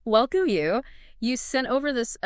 Welcome you. You sent over this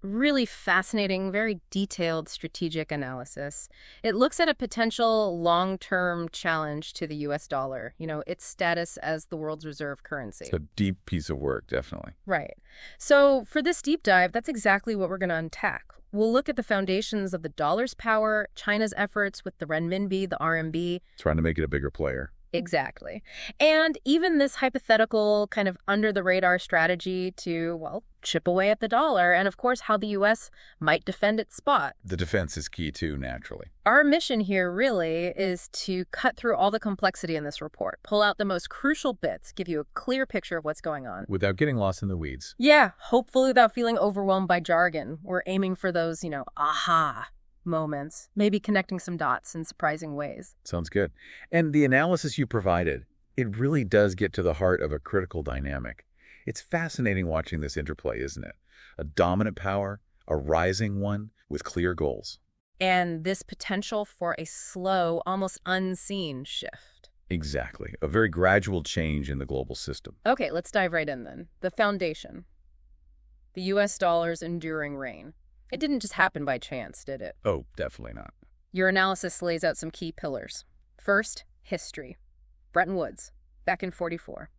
really fascinating, very detailed strategic analysis. It looks at a potential long-term challenge to the US dollar, its status as the world's reserve currency. It's a deep piece of work, definitely. Right. So for this deep dive, that's exactly what we're going to unpack. We'll look at the foundations of the dollar's power, China's efforts with the renminbi, the RMB. Trying to make it a bigger player. Exactly. And even this hypothetical kind of under-the-radar strategy to, well, chip away at the dollar, and of course how the U.S. might defend its spot. The defense is key too, naturally. Our mission here really is to cut through all the complexity in this report, pull out the most crucial bits, give you a clear picture of what's going on. Without getting lost in the weeds. Yeah, hopefully without feeling overwhelmed by jargon. We're aiming for those, aha moments, maybe connecting some dots in surprising ways. Sounds good. And the analysis you provided, it really does get to the heart of a critical dynamic. It's fascinating watching this interplay, isn't it? A dominant power, a rising one with clear goals. And this potential for a slow, almost unseen shift. Exactly. A very gradual change in the global system. Okay, let's dive right in then. The foundation. The U.S. dollar's enduring reign. It didn't just happen by chance, did it? Oh, definitely not. Your analysis lays out some key pillars. First, history. Bretton Woods, back in '44.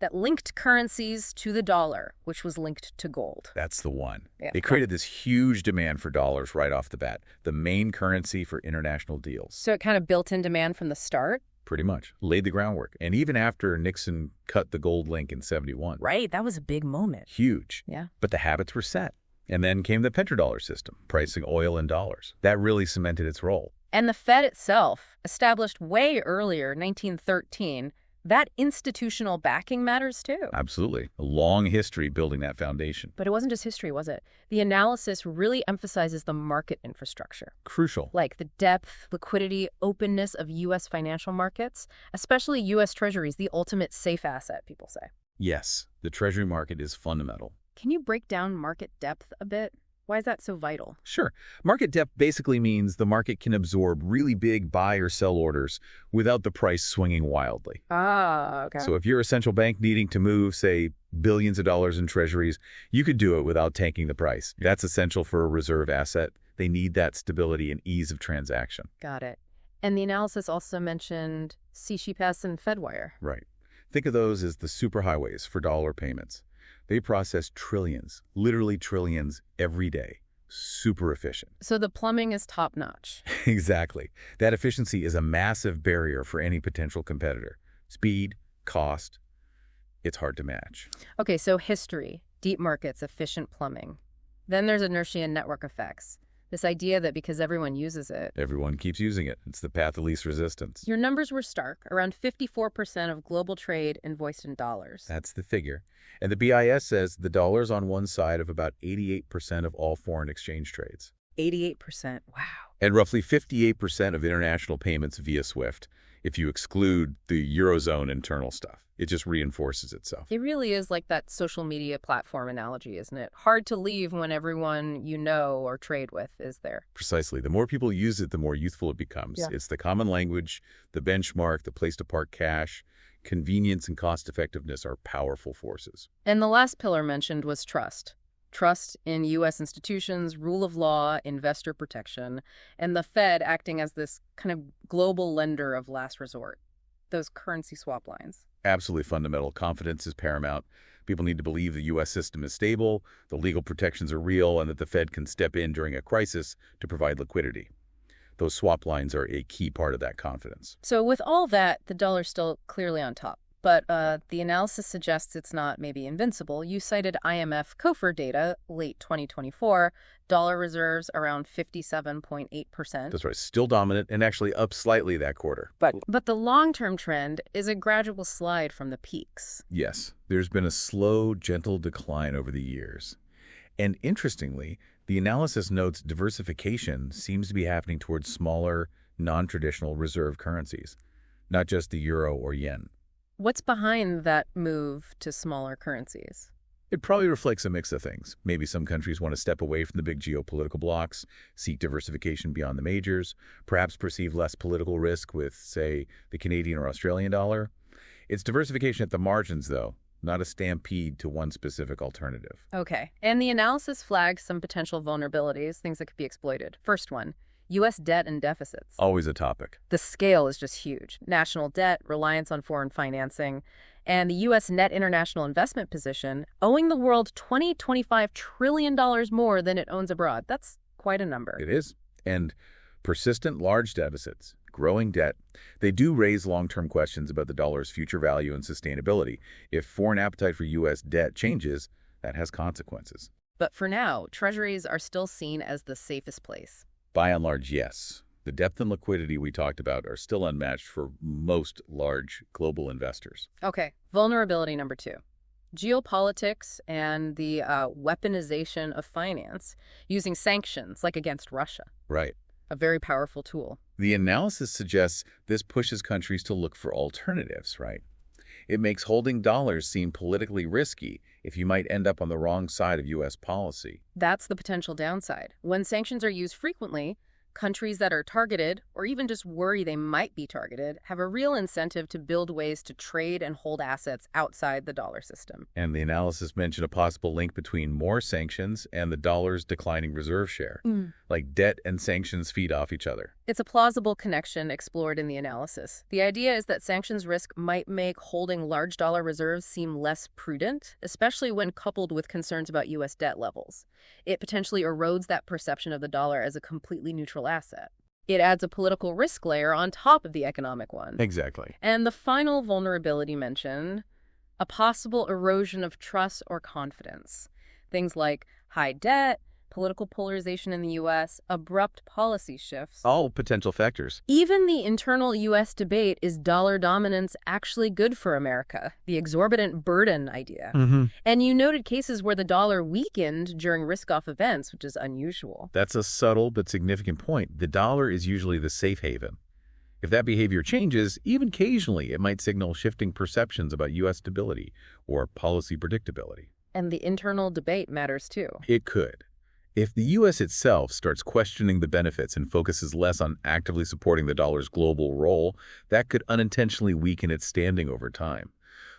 That linked currencies to the dollar, which was linked to gold. That's the one. Yeah. It created this huge demand for dollars right off the bat, the main currency for international deals. So it kind of built in demand from the start? Pretty much. Laid the groundwork. And even after Nixon cut the gold link in '71. Right, that was a big moment. Huge. Yeah. But the habits were set. And then came the petrodollar system, pricing oil in dollars. That really cemented its role. And the Fed itself, established way earlier, 1913, that institutional backing matters too. Absolutely. A long history building that foundation. But it wasn't just history, was it? The analysis really emphasizes the market infrastructure. Crucial. Like the depth, liquidity, openness of U.S. financial markets, especially U.S. Treasuries, the ultimate safe asset, people say. Yes, the Treasury market is fundamental. Can you break down market depth a bit? Why is that so vital? Sure. Market depth basically means the market can absorb really big buy or sell orders without the price swinging wildly. Ah, okay. So if you're a central bank needing to move, say, billions of dollars in treasuries, you could do it without tanking the price. That's essential for a reserve asset. They need that stability and ease of transaction. Got it. And the analysis also mentioned CShePS and FedWire. Right. Think of those as the superhighways for dollar payments. They process trillions, literally trillions, every day. Super efficient. So the plumbing is top-notch. Exactly. That efficiency is a massive barrier for any potential competitor. Speed, cost, it's hard to match. Okay, so history, deep markets, efficient plumbing. Then there's inertia and network effects. This idea that because everyone uses it, Everyone keeps using it. It's the path of least resistance. your numbers were stark. Around 54% of global trade invoiced in dollars. That's the figure. And the BIS says the dollar's on one side of about 88% of all foreign exchange trades. 88%. Wow. And roughly 58% of international payments via SWIFT, if you exclude the Eurozone internal stuff. It just reinforces itself. It really is like that social media platform analogy, isn't it? Hard to leave when everyone you know or trade with is there. Precisely. The more people use it, the more youthful it becomes. Yeah. It's the common language, the benchmark, the place to park cash. Convenience and cost-effectiveness are powerful forces. And the last pillar mentioned was trust. Trust in U.S. institutions, rule of law, investor protection, and the Fed acting as this kind of global lender of last resort. Those currency swap lines. Absolutely fundamental. Confidence is paramount. People need to believe the U.S. system is stable, the legal protections are real, and that the Fed can step in during a crisis to provide liquidity. Those swap lines are a key part of that confidence. So with all that, the dollar's still clearly on top. But the analysis suggests it's not maybe invincible. You cited IMF Covert data, late 2024, dollar reserves around 57.8%. That's right. Still dominant and actually up slightly that quarter. But the long-term trend is a gradual slide from the peaks. Yes, there's been a slow, gentle decline over the years. And interestingly, the analysis notes diversification seems to be happening towards smaller, non-traditional reserve currencies, not just the euro or yen. What's behind that move to smaller currencies? It probably reflects a mix of things. Maybe some countries want to step away from the big geopolitical blocks, seek diversification beyond the majors, perhaps perceive less political risk with, say, the Canadian or Australian dollar. It's diversification at the margins, though, not a stampede to one specific alternative. Okay. And the analysis flags some potential vulnerabilities, things that could be exploited. First one, U.S. debt and deficits. Always a topic. The scale is just huge. National debt, reliance on foreign financing, and the U.S. net international investment position, owing the world $25 trillion more than it owns abroad. That's quite a number. It is. And persistent large deficits, growing debt, they do raise long-term questions about the dollar's future value and sustainability. If foreign appetite for U.S. debt changes, that has consequences. But for now, treasuries are still seen as the safest place. By and large, yes. The depth and liquidity we talked about are still unmatched for most large global investors. Okay, vulnerability number 2. Geopolitics and the weaponization of finance using sanctions, like against Russia. Right. A very powerful tool. The analysis suggests this pushes countries to look for alternatives, right? It makes holding dollars seem politically risky if you might end up on the wrong side of U.S. policy. That's the potential downside. When sanctions are used frequently, countries that are targeted, or even just worry they might be targeted, have a real incentive to build ways to trade and hold assets outside the dollar system. And the analysis mentioned a possible link between more sanctions and the dollar's declining reserve share. Like debt and sanctions feed off each other. It's a plausible connection explored in the analysis. The idea is that sanctions risk might make holding large dollar reserves seem less prudent, especially when coupled with concerns about U.S. debt levels. It potentially erodes that perception of the dollar as a completely neutral asset. It adds a political risk layer on top of the economic one. Exactly. And the final vulnerability mentioned, a possible erosion of trust or confidence. Things like high debt, political polarization in the U.S., abrupt policy shifts. All potential factors. Even the internal U.S. debate, is dollar dominance actually good for America? The exorbitant burden idea. And you noted cases where the dollar weakened during risk-off events, which is unusual. That's a subtle but significant point. The dollar is usually the safe haven. If that behavior changes, even occasionally, it might signal shifting perceptions about U.S. stability or policy predictability. And the internal debate matters too. It could. If the U.S. itself starts questioning the benefits and focuses less on actively supporting the dollar's global role, that could unintentionally weaken its standing over time.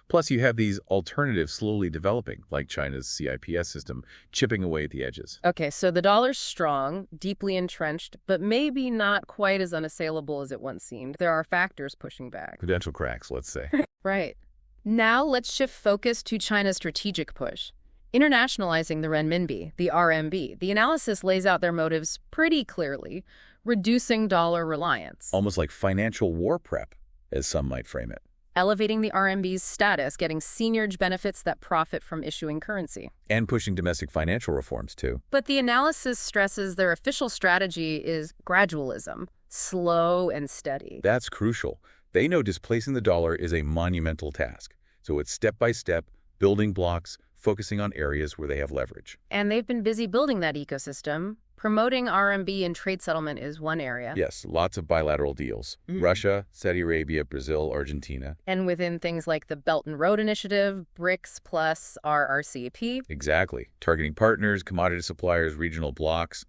Plus, you have these alternatives slowly developing, like China's CIPS system, chipping away at the edges. Okay, so the dollar's strong, deeply entrenched, but maybe not quite as unassailable as it once seemed. There are factors pushing back. Potential cracks, let's say. Right. Now let's shift focus to China's strategic push. Internationalizing the renminbi, the RMB. The analysis lays out their motives pretty clearly, reducing dollar reliance. Almost like financial war prep, as some might frame it. Elevating the RMB's status, getting seniorage benefits that profit from issuing currency. And pushing domestic financial reforms, too. But the analysis stresses their official strategy is gradualism, slow and steady. That's crucial. They know displacing the dollar is a monumental task. So it's step-by-step, building blocks, focusing on areas where they have leverage. And they've been busy building that ecosystem. Promoting RMB in trade settlement is one area. Yes, lots of bilateral deals. Russia, Saudi Arabia, Brazil, Argentina. And within things like the Belt and Road Initiative, BRICS plus RRCP. Exactly. Targeting partners, commodity suppliers, regional blocs.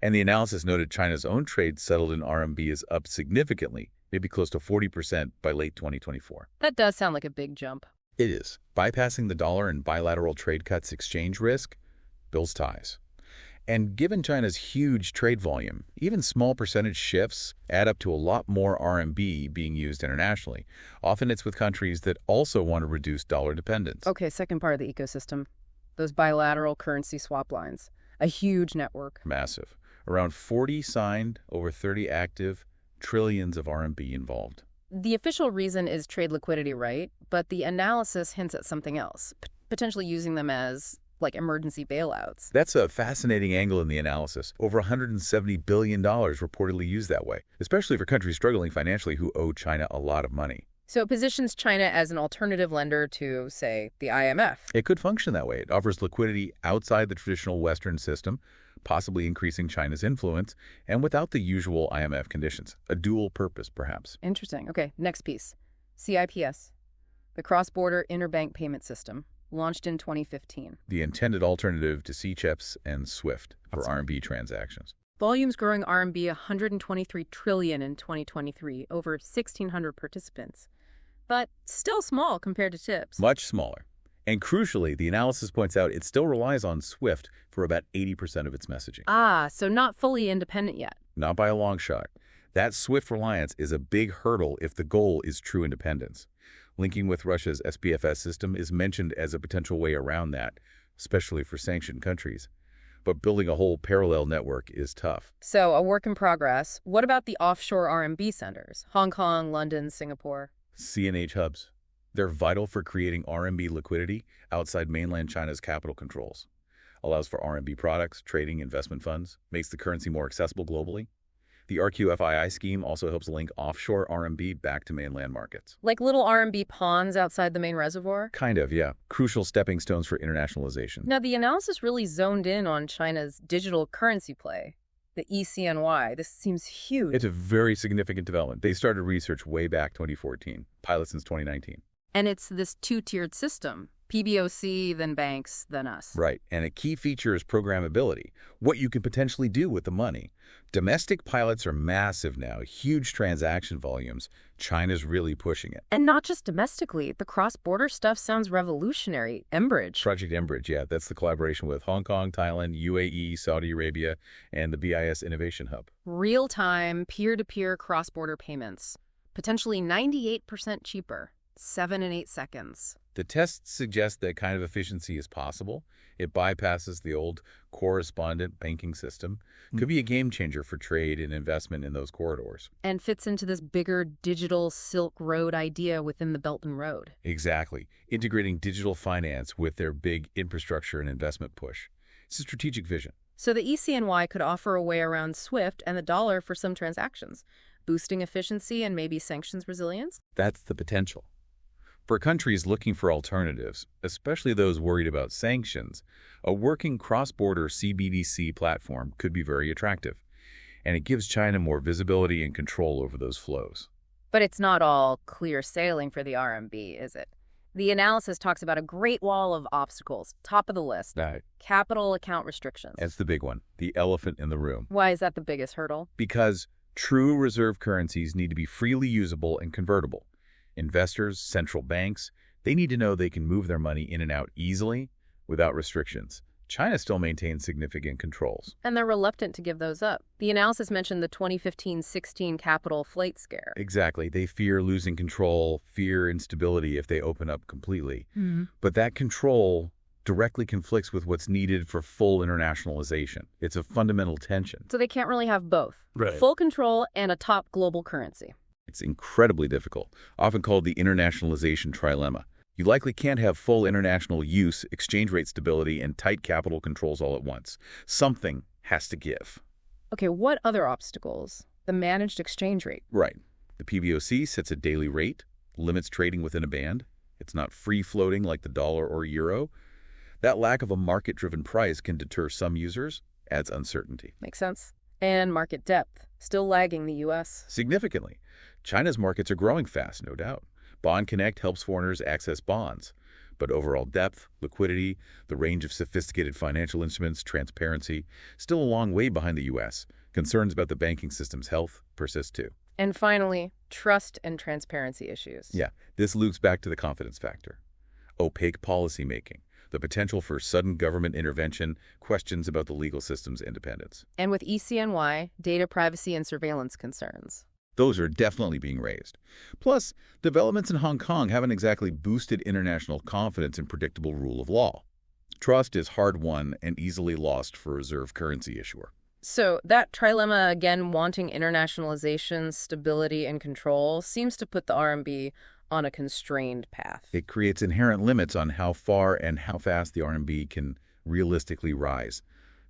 And the analysis noted China's own trade settled in RMB is up significantly, maybe close to 40% by late 2024. That does sound like a big jump. It is. Bypassing the dollar and bilateral trade cuts exchange risk builds ties. And given China's huge trade volume, even small percentage shifts add up to a lot more RMB being used internationally. Often it's with countries that also want to reduce dollar dependence. Okay, second part of the ecosystem. Those bilateral currency swap lines. A huge network. Massive. Around 40 signed, over 30 active, trillions of RMB involved. The official reason is trade liquidity, right? But the analysis hints at something else, potentially using them as, like, emergency bailouts. That's a fascinating angle in the analysis. Over $170 billion reportedly used that way, especially for countries struggling financially who owe China a lot of money. So it positions China as an alternative lender to, say, the IMF. It could function that way. It offers liquidity outside the traditional Western system, possibly increasing China's influence, and without the usual IMF conditions. A dual purpose, perhaps. Interesting. Okay, next piece. CIPS, the Cross-Border Interbank Payment System, launched in 2015. The intended alternative to CCHEPS and SWIFT for RMB transactions. Volumes growing RMB 123 trillion in 2023, over 1,600 participants. But still small compared to TIPS. Much smaller. And crucially, the analysis points out it still relies on SWIFT for about 80% of its messaging. Ah, so not fully independent yet. Not by a long shot. That SWIFT reliance is a big hurdle if the goal is true independence. Linking with Russia's SPFS system is mentioned as a potential way around that, especially for sanctioned countries. But building a whole parallel network is tough. So, a work in progress. What about the offshore RMB centers? Hong Kong, London, Singapore? CNH hubs. They're vital for creating RMB liquidity outside mainland China's capital controls. Allows for RMB products, trading, investment funds, makes the currency more accessible globally. The RQFII scheme also helps link offshore RMB back to mainland markets. Like little RMB ponds outside the main reservoir? Kind of, yeah. Crucial stepping stones for internationalization. Now, the analysis really zoned in on China's digital currency play, the ECNY. This seems huge. It's a very significant development. They started research way back 2014, pilot since 2019. And it's this two-tiered system. PBOC, then banks, then us. Right, and a key feature is programmability, what you can potentially do with the money. Domestic pilots are massive now, huge transaction volumes. China's really pushing it. And not just domestically. The cross-border stuff sounds revolutionary. Enbridge. Project Enbridge, yeah, that's the collaboration with Hong Kong, Thailand, UAE, Saudi Arabia, and the BIS Innovation Hub. Real-time, peer-to-peer cross-border payments. Potentially 98% cheaper. 7 and 8 seconds. The tests suggest that kind of efficiency is possible. It bypasses the old correspondent banking system. Could be a game changer for trade and investment in those corridors. And fits into this bigger digital Silk Road idea within the Belt and Road. Exactly. Integrating digital finance with their big infrastructure and investment push. It's a strategic vision. So the ECNY could offer a way around SWIFT and the dollar for some transactions, boosting efficiency and maybe sanctions resilience? That's the potential. For countries looking for alternatives, especially those worried about sanctions, a working cross-border CBDC platform could be very attractive, and it gives China more visibility and control over those flows. But it's not all clear sailing for the RMB, is it? The analysis talks about a great wall of obstacles, top of the list, Right. capital account restrictions. That's the big one, the elephant in the room. Why is that the biggest hurdle? Because true reserve currencies need to be freely usable and convertible. Investors, central banks, they need to know they can move their money in and out easily without restrictions. China still maintains significant controls. And they're reluctant to give those up. The analysis mentioned the 2015-16 capital flight scare. Exactly. They fear losing control, fear instability if they open up completely. But that control directly conflicts with what's needed for full internationalization. It's a fundamental tension. So they can't really have both. Right. Full control and a top global currency. It's incredibly difficult, often called the internationalization trilemma. You likely can't have full international use, exchange rate stability, and tight capital controls all at once. Something has to give. Okay, what other obstacles? The managed exchange rate. Right. The PBOC sets a daily rate, limits trading within a band. It's not free-floating like the dollar or euro. That lack of a market-driven price can deter some users, adds uncertainty. Makes sense. And market depth, still lagging the U.S. Significantly. China's markets are growing fast, no doubt. Bond Connect helps foreigners access bonds. But overall depth, liquidity, the range of sophisticated financial instruments, transparency, still a long way behind the U.S. Concerns about the banking system's health persist too. And finally, trust and transparency issues. Yeah, this loops back to the confidence factor. Opaque policymaking, the potential for sudden government intervention, questions about the legal system's independence. And with ECNY, data privacy and surveillance concerns. Those are definitely being raised. Plus, developments in Hong Kong haven't exactly boosted international confidence in predictable rule of law. Trust is hard-won and easily lost for a reserve currency issuer. So that trilemma, again, wanting internationalization, stability, and control, seems to put the RMB on a constrained path. It creates inherent limits on how far and how fast the RMB can realistically rise,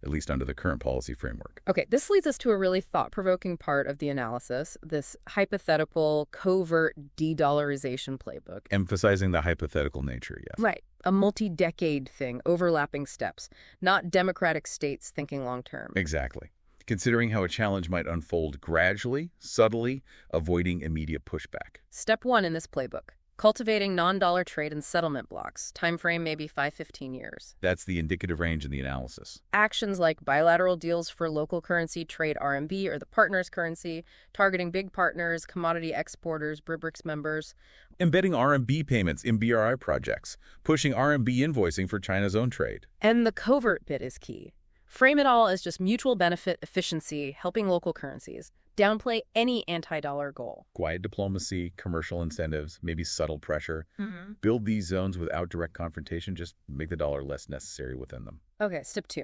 at least under the current policy framework. Okay, this leads us to a really thought-provoking part of the analysis, this hypothetical, covert de-dollarization playbook. Emphasizing the hypothetical nature, yes. Right, a multi-decade thing, overlapping steps, not democratic states thinking long-term. Exactly. Considering how a challenge might unfold gradually, subtly, avoiding immediate pushback. Step 1 in this playbook, Cultivating non-dollar trade and settlement blocks. Time frame maybe 5-15 years. That's the indicative range in the analysis. Actions like bilateral deals for local currency, trade RMB or the partner's currency, targeting big partners, commodity exporters, BRICS members. Embedding RMB payments in BRI projects, pushing RMB invoicing for China's own trade. And the covert bit is key. Frame it all as just mutual benefit, efficiency, helping local currencies. Downplay any anti-dollar goal. Quiet diplomacy, commercial incentives, maybe subtle pressure. Mm-hmm. Build these zones without direct confrontation, just make the dollar less necessary within them. Okay, step 2.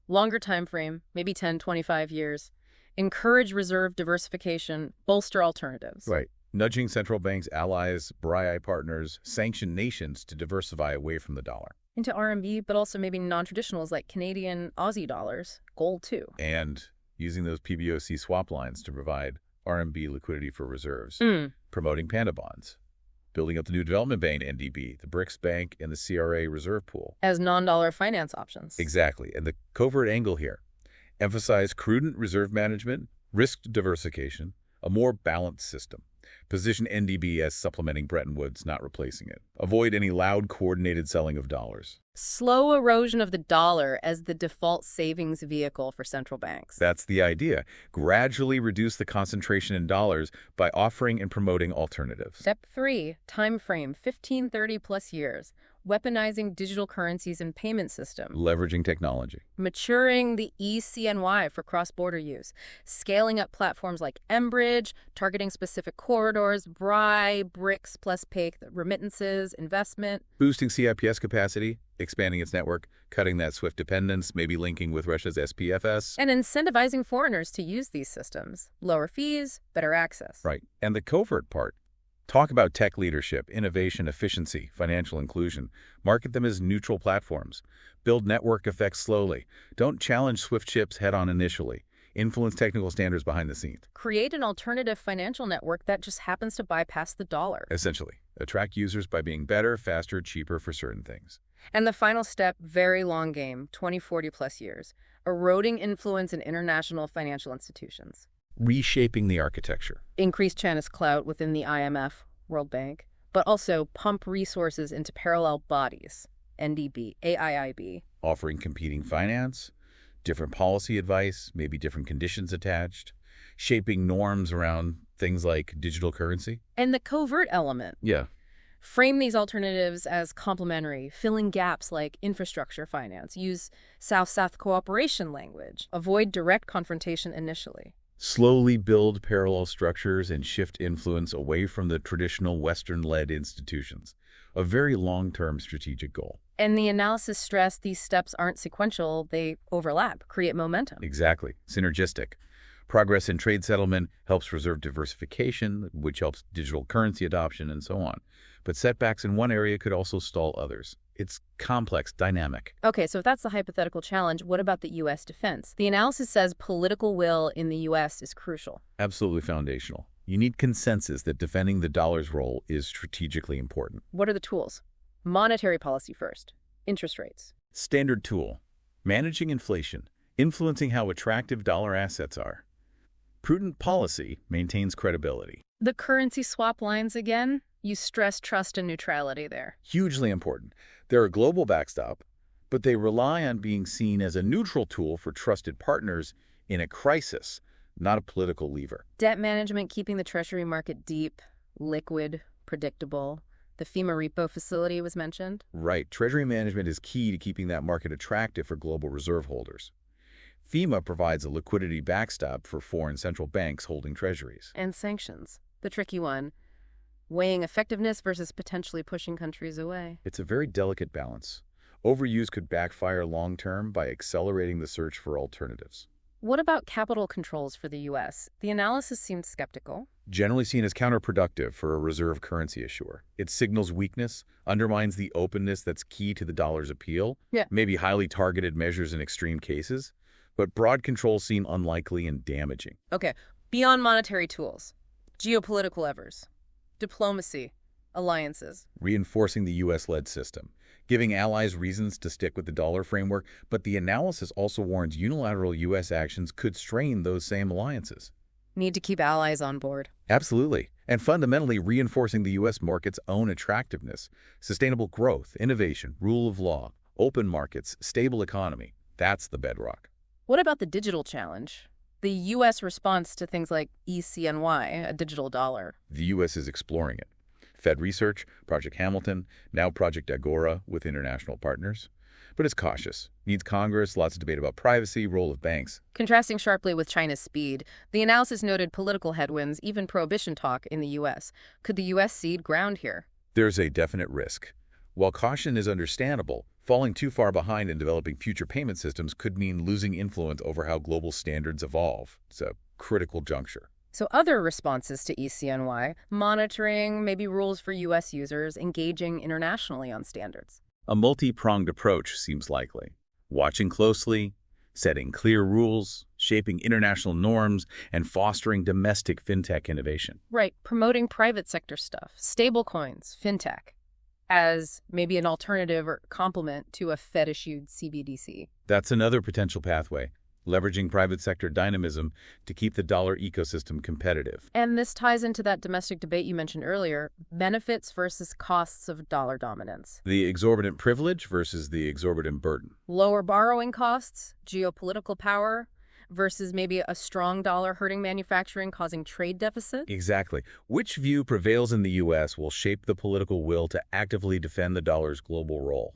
Longer time frame, maybe 10, 25 years. Encourage reserve diversification, bolster alternatives. Right. Nudging central banks, allies, BRI partners, sanctioned nations to diversify away from the dollar. Into RMB, but also maybe non-traditionals like Canadian, Aussie dollars, gold too. And using those PBOC swap lines to provide RMB liquidity for reserves. Promoting panda bonds. Building up the new development bank, NDB, the BRICS Bank, and the CRA reserve pool. As non-dollar finance options. Exactly. And the covert angle here. Emphasize prudent reserve management, risk diversification, a more balanced system. Position NDB as supplementing Bretton Woods, not replacing it. Avoid any loud, coordinated selling of dollars. Slow erosion of the dollar as the default savings vehicle for central banks. That's the idea. Gradually reduce the concentration in dollars by offering and promoting alternatives. Step 3, time frame, 15, 30 plus years. Weaponizing digital currencies and payment systems. Leveraging technology. Maturing the eCNY for cross-border use. Scaling up platforms like mBridge, targeting specific corridors, BRI, BRICS plus pay remittances, investment. Boosting CIPS capacity, expanding its network, cutting that SWIFT dependence, maybe linking with Russia's SPFS. And incentivizing foreigners to use these systems. Lower fees, better access. Right. And the covert part. Talk about tech leadership, innovation, efficiency, financial inclusion. Market them as neutral platforms. Build network effects slowly. Don't challenge SWIFT chips head-on initially. Influence technical standards behind the scenes. Create an alternative financial network that just happens to bypass the dollar. Essentially, attract users by being better, faster, cheaper for certain things. And the final step, very long game, 20, 40 plus years. Eroding influence in international financial institutions. Reshaping the architecture. Increase China's clout within the IMF, World Bank, but also pump resources into parallel bodies, NDB, AIIB. Offering competing finance, different policy advice, maybe different conditions attached, shaping norms around things like digital currency. And the covert element. Yeah. Frame these alternatives as complementary, filling gaps like infrastructure finance. Use South-South cooperation language. Avoid direct confrontation initially. Slowly build parallel structures and shift influence away from the traditional Western-led institutions. A very long-term strategic goal. And the analysis stressed these steps aren't sequential, they overlap, create momentum. Exactly. Synergistic. Progress in trade settlement helps reserve diversification, which helps digital currency adoption, and so on. But setbacks in one area could also stall others. It's complex, dynamic. Okay, so if that's the hypothetical challenge, what about the U.S. defense? The analysis says political will in the U.S. is crucial. Absolutely foundational. You need consensus that defending the dollar's role is strategically important. What are the tools? Monetary policy first. Interest rates. Standard tool. Managing inflation. Influencing how attractive dollar assets are. Prudent policy maintains credibility. The currency swap lines again? You stress trust and neutrality there. Hugely important. They're a global backstop, but they rely on being seen as a neutral tool for trusted partners in a crisis, not a political lever. Debt management, keeping the treasury market deep, liquid, predictable. The FEMA repo facility was mentioned. Right. Treasury management is key to keeping that market attractive for global reserve holders. FEMA provides a liquidity backstop for foreign central banks holding treasuries. And sanctions. The tricky one. Weighing effectiveness versus potentially pushing countries away. It's a very delicate balance. Overuse could backfire long-term by accelerating the search for alternatives. What about capital controls for the U.S.? The analysis seemed skeptical. Generally seen as counterproductive for a reserve currency issuer. It signals weakness, undermines the openness that's key to the dollar's appeal, maybe highly targeted measures in extreme cases, but broad controls seem unlikely and damaging. Okay, beyond monetary tools, geopolitical levers. Diplomacy, alliances. Reinforcing the U.S.-led system, giving allies reasons to stick with the dollar framework, but the analysis also warns unilateral U.S. actions could strain those same alliances. Need to keep allies on board. Absolutely. And fundamentally reinforcing the U.S. market's own attractiveness, sustainable growth, innovation, rule of law, open markets, stable economy. That's the bedrock. What about the digital challenge? The U.S. response to things like ECNY, a digital dollar. The U.S. is exploring it. Fed Research, Project Hamilton, now Project Agora with international partners. But it's cautious. Needs Congress, lots of debate about privacy, role of banks. Contrasting sharply with China's speed, the analysis noted political headwinds, even prohibition talk in the U.S. Could the U.S. cede ground here? There's a definite risk. While caution is understandable, falling too far behind in developing future payment systems could mean losing influence over how global standards evolve. It's a critical juncture. So other responses to ECNY, monitoring, maybe rules for U.S. users, engaging internationally on standards. A multi-pronged approach seems likely. Watching closely, setting clear rules, shaping international norms, and fostering domestic fintech innovation. Right, promoting private sector stuff, stablecoins, fintech, as maybe an alternative or complement to a Fed-issued CBDC. That's another potential pathway, leveraging private sector dynamism to keep the dollar ecosystem competitive. And this ties into that domestic debate you mentioned earlier, benefits versus costs of dollar dominance. The exorbitant privilege versus the exorbitant burden. Lower borrowing costs, geopolitical power, versus maybe a strong dollar hurting manufacturing, causing trade deficits? Exactly. Which view prevails in the U.S. will shape the political will to actively defend the dollar's global role.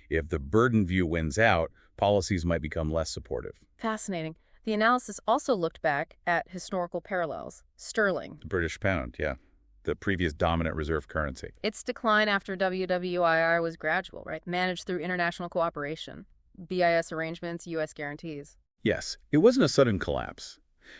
If the burden view wins out, policies might become less supportive. Fascinating. The analysis also looked back at historical parallels. Sterling. The British pound, yeah. The previous dominant reserve currency. Its decline after WWIR was gradual, right? Managed through international cooperation, BIS arrangements, U.S. guarantees. Yes, it wasn't a sudden collapse.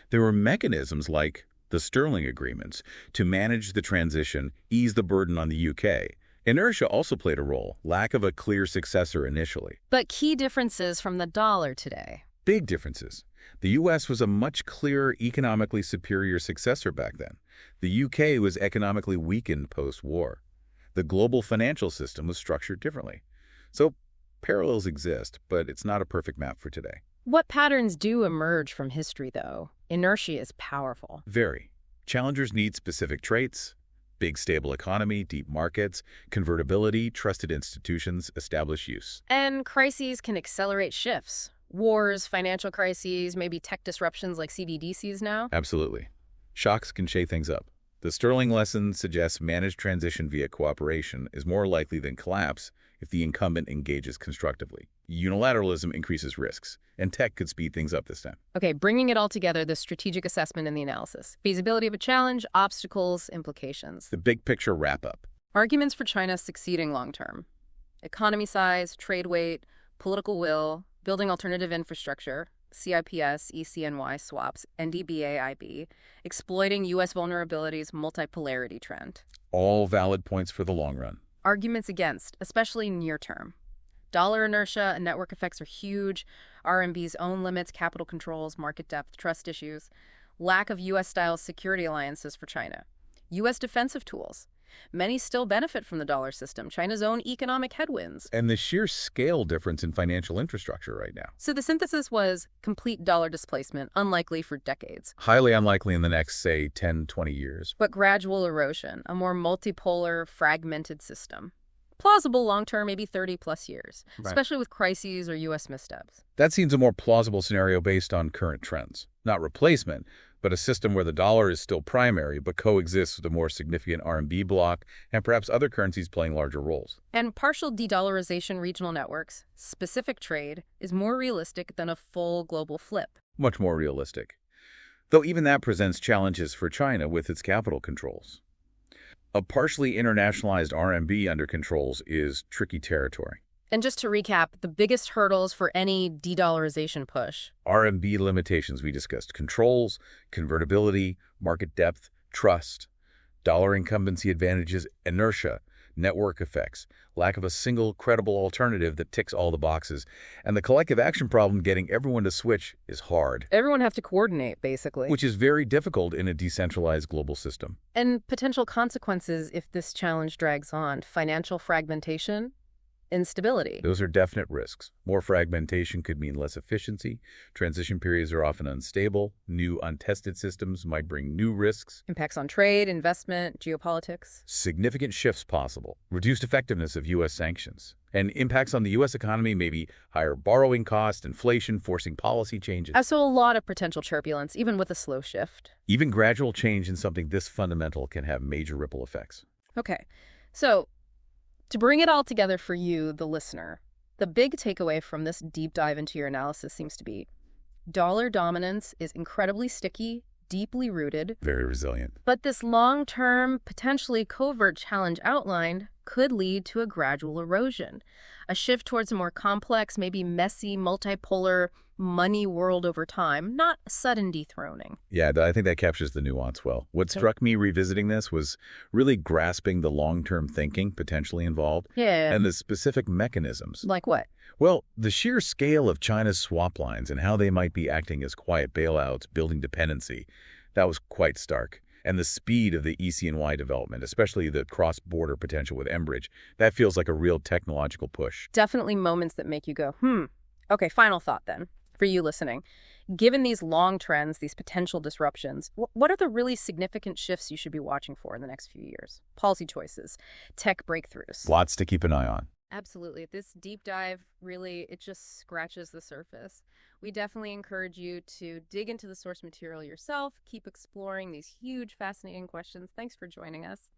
There were mechanisms like the Sterling agreements to manage the transition, ease the burden on the U.K. Inertia also played a role, lack of a clear successor initially. But key differences from the dollar today. Big differences. The U.S. was a much clearer, economically superior successor back then. The U.K. was economically weakened post-war. The global financial system was structured differently. So parallels exist, but it's not a perfect map for today. What patterns do emerge from history, though? Inertia is powerful. Very. Challengers need specific traits: big stable economy, deep markets, convertibility, trusted institutions, established use. And crises can accelerate shifts. Wars, financial crises, maybe tech disruptions like CBDCs now. Absolutely. Shocks can shake things up. The Sterling lesson suggests managed transition via cooperation is more likely than collapse if the incumbent engages constructively. Unilateralism increases risks, and tech could speed things up this time. Okay, bringing it all together, the strategic assessment and the analysis. Feasibility of a challenge, obstacles, implications. The big picture wrap-up. Arguments for China succeeding long-term. Economy size, trade weight, political will, building alternative infrastructure, CIPS, ECNY swaps, NDBA-IB, exploiting U.S. vulnerabilities, multipolarity trend. All valid points for the long run. Arguments against, especially near-term. Dollar inertia and network effects are huge. RMB's own limits, capital controls, market depth, trust issues. Lack of U.S.-style security alliances for China. U.S. defensive tools. Many still benefit from the dollar system, China's own economic headwinds. And the sheer scale difference in financial infrastructure right now. So the synthesis was complete dollar displacement, unlikely for decades. Highly unlikely in the next, say, 10, 20 years. But gradual erosion, a more multipolar, fragmented system. Plausible long-term, maybe 30-plus years, Right. especially with crises or U.S. missteps. That seems a more plausible scenario based on current trends. Not replacement, but a system where the dollar is still primary but coexists with a more significant RMB bloc and perhaps other currencies playing larger roles. And partial de-dollarization regional networks, specific trade, is more realistic than a full global flip. Much more realistic. Though even that presents challenges for China with its capital controls. A partially internationalized RMB under controls is tricky territory. And just to recap, the biggest hurdles for any de-dollarization push. RMB limitations we discussed: controls, convertibility, market depth, trust, dollar incumbency advantages, inertia, network effects, lack of a single credible alternative that ticks all the boxes, and the collective action problem getting everyone to switch is hard. Everyone have to coordinate, basically. Which is very difficult in a decentralized global system. And potential consequences if this challenge drags on. Financial fragmentation, instability. Those are definite risks. More fragmentation could mean less efficiency. Transition periods are often unstable. New, untested systems might bring new risks. Impacts on trade, investment, geopolitics. Significant shifts possible. Reduced effectiveness of U.S. sanctions. And impacts on the U.S. economy may be higher borrowing costs, inflation, forcing policy changes. So a lot of potential turbulence, even with a slow shift. Even gradual change in something this fundamental can have major ripple effects. Okay, so to bring it all together for you, the listener, the big takeaway from this deep dive into your analysis seems to be dollar dominance is incredibly sticky, deeply rooted. Very resilient. But this long-term, potentially covert challenge outlined could lead to a gradual erosion, a shift towards a more complex, maybe messy, multipolar money world over time, not sudden dethroning. Yeah, I think that captures the nuance well. What struck me revisiting this was really grasping the long-term thinking potentially involved. Yeah. And the specific mechanisms. Like what? Well, the sheer scale of China's swap lines and how they might be acting as quiet bailouts, building dependency, that was quite stark. And the speed of the ECNY development, especially the cross-border potential with Enbridge, that feels like a real technological push. Definitely moments that make you go, Okay, final thought then, for you listening. Given these long trends, these potential disruptions, what are the really significant shifts you should be watching for in the next few years? Policy choices, tech breakthroughs. Lots to keep an eye on. Absolutely. This deep dive really, it just scratches the surface. We definitely encourage you to dig into the source material yourself, keep exploring these huge, fascinating questions. Thanks for joining us.